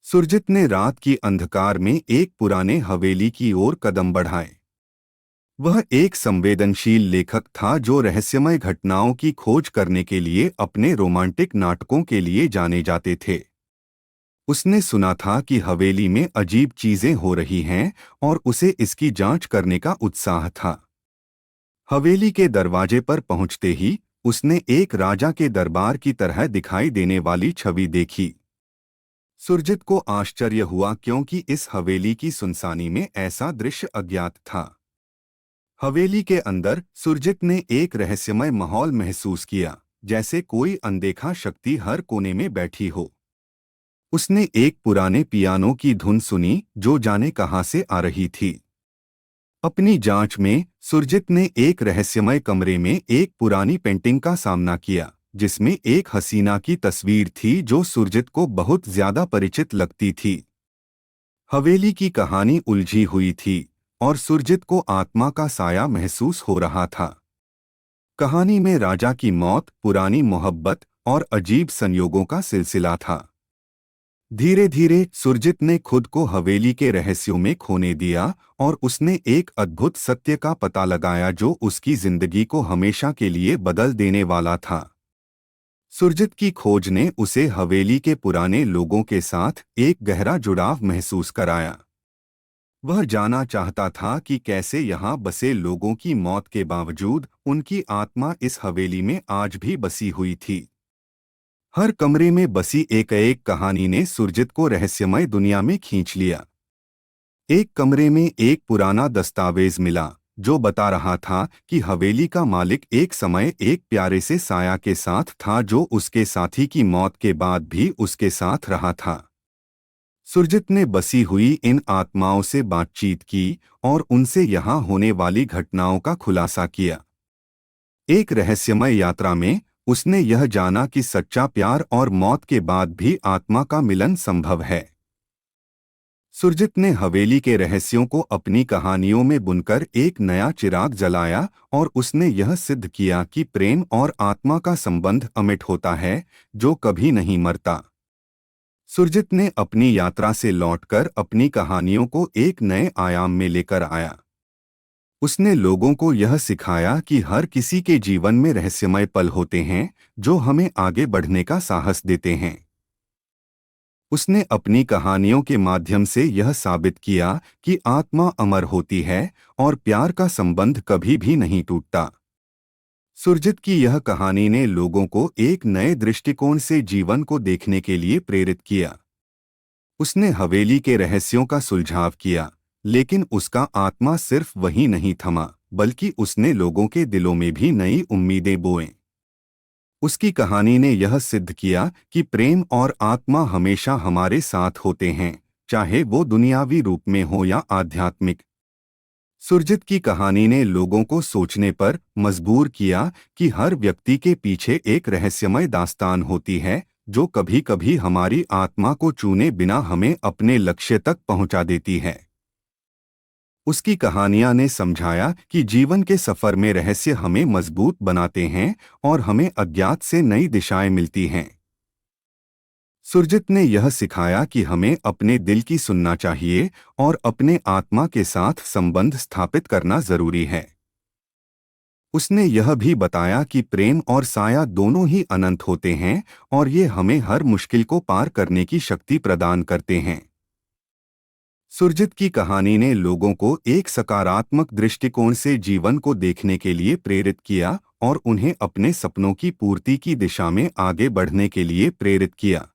सुरजित ने रात की अंधकार में एक पुराने हवेली की ओर कदम बढ़ाए। वह एक संवेदनशील लेखक था जो रहस्यमय घटनाओं की खोज करने के लिए अपने रोमांटिक नाटकों के लिए जाने जाते थे। उसने सुना था कि हवेली में अजीब चीजें हो रही हैं और उसे इसकी जांच करने का उत्साह था। हवेली के दरवाजे पर पहुंचते ही उसने एक राजा के दरबार की तरह दिखाई देने वाली छवि देखी। सुरजित को आश्चर्य हुआ क्योंकि इस हवेली की सुनसानी में ऐसा दृश्य अज्ञात था। हवेली के अंदर सुरजित ने एक रहस्यमय माहौल महसूस किया, जैसे कोई अनदेखा शक्ति हर कोने में बैठी हो। उसने एक पुराने पियानो की धुन सुनी जो जाने कहां से आ रही थी। अपनी जांच में सुरजित ने एक रहस्यमय कमरे में एक पुरानी पेंटिंग का सामना किया, जिसमें एक हसीना की तस्वीर थी जो सुरजित को बहुत ज्यादा परिचित लगती थी। हवेली की कहानी उलझी हुई थी और सुरजित को आत्मा का साया महसूस हो रहा था। कहानी में राजा की मौत, पुरानी मोहब्बत और अजीब संयोगों का सिलसिला था। धीरे धीरे सुरजित ने खुद को हवेली के रहस्यों में खोने दिया और उसने एक अद्भुत सत्य का पता लगाया जो उसकी जिंदगी को हमेशा के लिए बदल देने वाला था। सुरजित की खोज ने उसे हवेली के पुराने लोगों के साथ एक गहरा जुड़ाव महसूस कराया। वह जानना चाहता था कि कैसे यहाँ बसे लोगों की मौत के बावजूद उनकी आत्मा इस हवेली में आज भी बसी हुई थी। हर कमरे में बसी एक एक कहानी ने सुरजित को रहस्यमय दुनिया में खींच लिया। एक कमरे में एक पुराना दस्तावेज मिला जो बता रहा था कि हवेली का मालिक एक समय एक प्यारे से साया के साथ था जो उसके साथी की मौत के बाद भी उसके साथ रहा था। सुरजित ने बसी हुई इन आत्माओं से बातचीत की और उनसे यहाँ होने वाली घटनाओं का खुलासा किया। एक रहस्यमय यात्रा में उसने यह जाना कि सच्चा प्यार और मौत के बाद भी आत्मा का मिलन संभव है। सुरजित ने हवेली के रहस्यों को अपनी कहानियों में बुनकर एक नया चिराग जलाया और उसने यह सिद्ध किया कि प्रेम और आत्मा का संबंध अमिट होता है, जो कभी नहीं मरता। सुरजित ने अपनी यात्रा से लौटकर अपनी कहानियों को एक नए आयाम में लेकर आया। उसने लोगों को यह सिखाया कि हर किसी के जीवन में रहस्यमय पल होते हैं जो हमें आगे बढ़ने का साहस देते हैं। उसने अपनी कहानियों के माध्यम से यह साबित किया कि आत्मा अमर होती है और प्यार का संबंध कभी भी नहीं टूटता। सुरजित की यह कहानी ने लोगों को एक नए दृष्टिकोण से जीवन को देखने के लिए प्रेरित किया। उसने हवेली के रहस्यों का सुलझाव किया, लेकिन उसका आत्मा सिर्फ वही नहीं थमा, बल्कि उसने लोगों के दिलों में भी नई उम्मीदें बोईं। उसकी कहानी ने यह सिद्ध किया कि प्रेम और आत्मा हमेशा हमारे साथ होते हैं, चाहे वो दुनियावी रूप में हो या आध्यात्मिक। सुरजित की कहानी ने लोगों को सोचने पर मजबूर किया कि हर व्यक्ति के पीछे एक रहस्यमय दास्तान होती है जो कभी कभी हमारी आत्मा को छूने बिना हमें अपने लक्ष्य तक पहुंचा देती है। उसकी कहानियां ने समझाया कि जीवन के सफर में रहस्य हमें मजबूत बनाते हैं और हमें अज्ञात से नई दिशाएं मिलती हैं। सुरजित ने यह सिखाया कि हमें अपने दिल की सुनना चाहिए और अपने आत्मा के साथ संबंध स्थापित करना जरूरी है। उसने यह भी बताया कि प्रेम और साया दोनों ही अनंत होते हैं और ये हमें हर मुश्किल को पार करने की शक्ति प्रदान करते हैं। सुरजित की कहानी ने लोगों को एक सकारात्मक दृष्टिकोण से जीवन को देखने के लिए प्रेरित किया और उन्हें अपने सपनों की पूर्ति की दिशा में आगे बढ़ने के लिए प्रेरित किया।